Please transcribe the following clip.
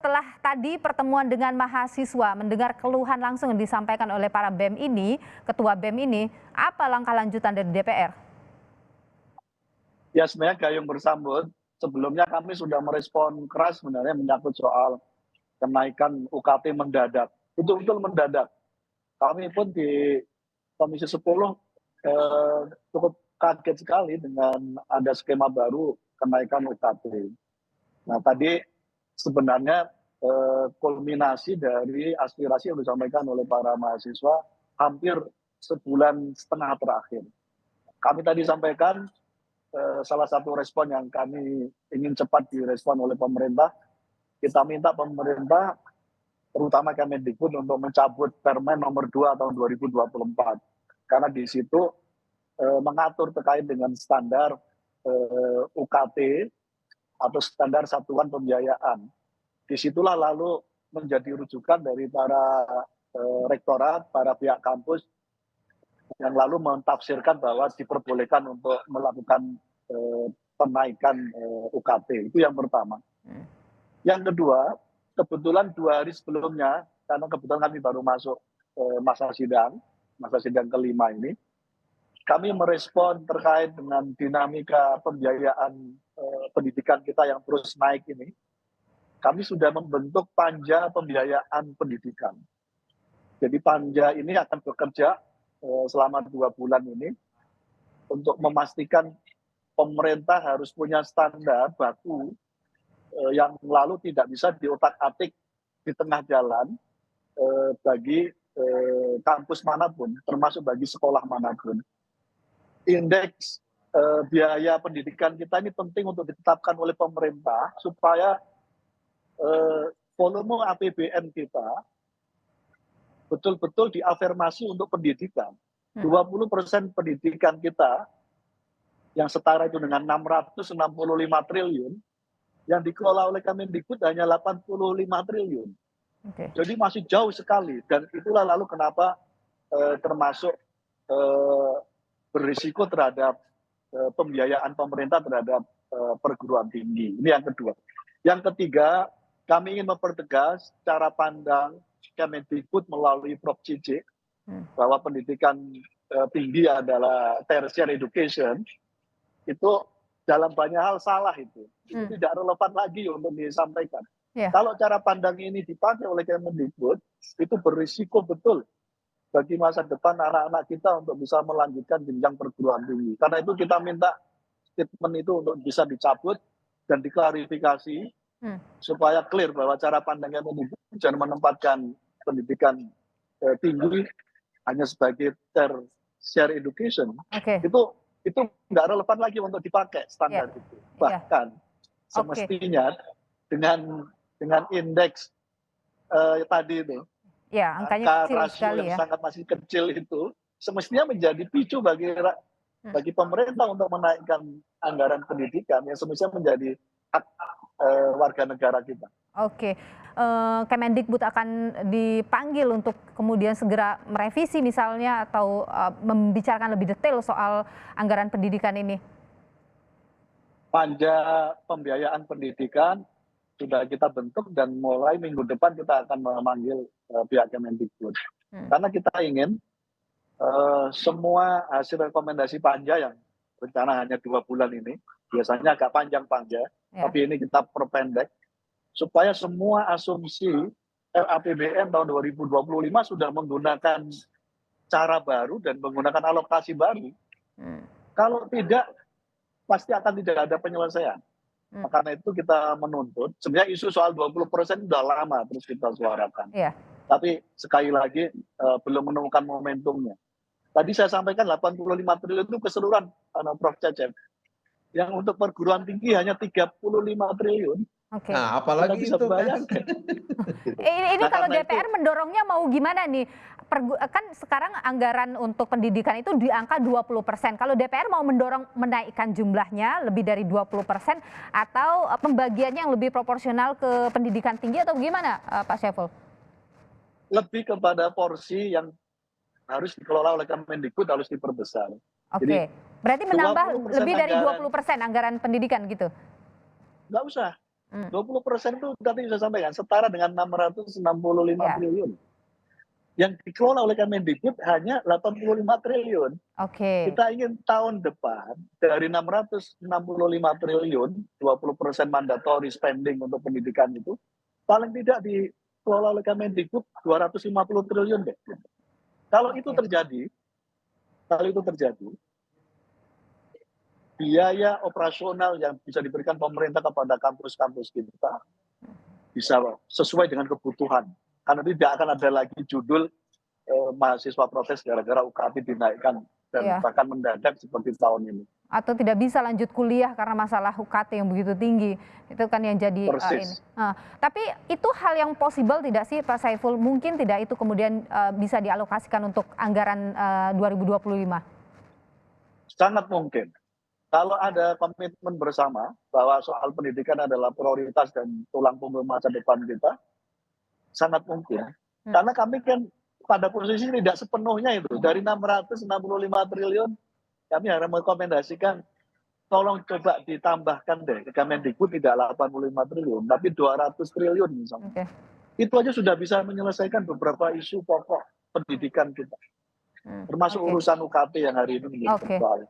Setelah tadi pertemuan dengan mahasiswa, mendengar keluhan langsung yang disampaikan oleh para BEM ini, ketua BEM ini, apa langkah lanjutan dari DPR? Ya sebenarnya gayung bersambut, sebelumnya kami sudah merespon keras sebenarnya menyangkut soal kenaikan UKT mendadak. Betul-betul mendadak. Kami pun di Komisi 10 cukup kaget sekali dengan ada skema baru kenaikan UKT. Nah tadi sebenarnya kulminasi dari aspirasi yang disampaikan oleh para mahasiswa hampir sebulan setengah terakhir. Kami tadi sampaikan salah satu respon yang kami ingin cepat direspon oleh pemerintah, kita minta pemerintah terutama Kemendikbud untuk mencabut Permen nomor 2 tahun 2024. Karena di situ mengatur terkait dengan standar UKT atau standar satuan pembiayaan. Disitulah lalu menjadi rujukan dari para rektorat, para pihak kampus yang lalu mentafsirkan bahwa diperbolehkan untuk melakukan penaikan UKT. Itu yang pertama. Yang kedua, kebetulan 2 hari sebelumnya, karena kebetulan kami baru masuk masa sidang kelima ini, kami merespon terkait dengan dinamika pembiayaan pendidikan kita yang terus naik ini. Kami sudah membentuk panja pembiayaan pendidikan. Jadi panja ini akan bekerja selama 2 bulan ini untuk memastikan pemerintah harus punya standar baku yang lalu tidak bisa diotak-atik di tengah jalan bagi kampus manapun, termasuk bagi sekolah manapun. Indeks biaya pendidikan kita ini penting untuk ditetapkan oleh pemerintah supaya volume APBN kita betul-betul diafirmasi untuk pendidikan. 20% pendidikan kita yang setara itu dengan 665 triliun, yang dikelola oleh Kemendikbud hanya 85 triliun. Jadi masih jauh sekali, dan itulah lalu kenapa termasuk berisiko terhadap pembiayaan pemerintah terhadap perguruan tinggi. Ini yang kedua. Yang ketiga, kami ingin mempertegas cara pandang Kemendikbud melalui Prof. Cicik bahwa pendidikan tinggi adalah tertiary education. Itu dalam banyak hal salah itu tidak relevan lagi untuk disampaikan. Kalau cara pandang ini dipakai oleh Kemendikbud, itu berisiko betul bagi masa depan anak-anak kita untuk bisa melanjutkan jenjang perguruan tinggi. Karena itu kita minta statement itu untuk bisa dicabut dan diklarifikasi supaya clear bahwa cara pandangnya jangan menempatkan pendidikan tinggi hanya sebagai tertiary education. Itu nggak relevan lagi untuk dipakai standar itu. Bahkan semestinya dengan indeks tadi itu, angka rasio yang sangat masih kecil itu, semestinya menjadi picu bagi pemerintah untuk menaikkan anggaran pendidikan yang semestinya menjadi hak warga negara kita. Kemendikbud akan dipanggil untuk kemudian segera merevisi misalnya atau membicarakan lebih detail soal anggaran pendidikan ini. Panja pembiayaan pendidikan sudah kita bentuk dan mulai minggu depan kita akan memanggil pihak Kemendikbud. Karena kita ingin semua hasil rekomendasi panja yang rencana hanya 2 bulan ini, biasanya agak panjang panja, tapi ini kita perpendek, supaya semua asumsi APBN tahun 2025 sudah menggunakan cara baru dan menggunakan alokasi baru. Kalau tidak, pasti akan tidak ada penyelesaian. Karena itu kita menuntut, sebenarnya isu soal 20% sudah lama terus kita suarakan. Tapi sekali lagi belum menemukan momentumnya. Tadi saya sampaikan 85 triliun itu keseluruhan Prof. Cecep. Yang untuk perguruan tinggi hanya 35 triliun. Nah, apalagi itu kan. Ini kalau DPR mendorongnya mau gimana nih? Kan sekarang anggaran untuk pendidikan itu di angka 20%. Kalau DPR mau mendorong menaikkan jumlahnya lebih dari 20% atau pembagiannya yang lebih proporsional ke pendidikan tinggi atau gimana, Pak Syaiful? Lebih kepada porsi yang harus dikelola oleh Kemendikbud harus diperbesar. Berarti menambah lebih dari 20% anggaran pendidikan gitu? Nggak usah. 20% itu tadi saya sampaikan setara dengan 665 Ya. triliun. Yang dikelola oleh Kemendikbud hanya 85 triliun. Oke. Kita ingin tahun depan dari 665 triliun, 20% mandatory spending untuk pendidikan itu, paling tidak dikelola oleh Kemendikbud 250 triliun deh. Kalau itu terjadi, biaya operasional yang bisa diberikan pemerintah kepada kampus-kampus kita bisa sesuai dengan kebutuhan. Karena tidak akan ada lagi judul mahasiswa protes gara-gara UKT dinaikkan dan bahkan mendadak seperti tahun ini. Atau tidak bisa lanjut kuliah karena masalah UKT yang begitu tinggi. Itu kan yang jadi ini. Tapi itu hal yang possible tidak sih Pak Saiful? Mungkin tidak itu kemudian bisa dialokasikan untuk anggaran 2025? Sangat mungkin. Kalau ada komitmen bersama bahwa soal pendidikan adalah prioritas dan tulang punggung masa depan kita, sangat mungkin. Karena kami kan pada posisi tidak sepenuhnya itu. Dari 665 triliun, kami harus merekomendasikan, tolong coba ditambahkan deh, ke Kemendikbud tidak 85 triliun, tapi 200 triliun misalnya. Itu aja sudah bisa menyelesaikan beberapa isu pokok pendidikan kita. Termasuk urusan UKT yang hari ini menjadi persoalan.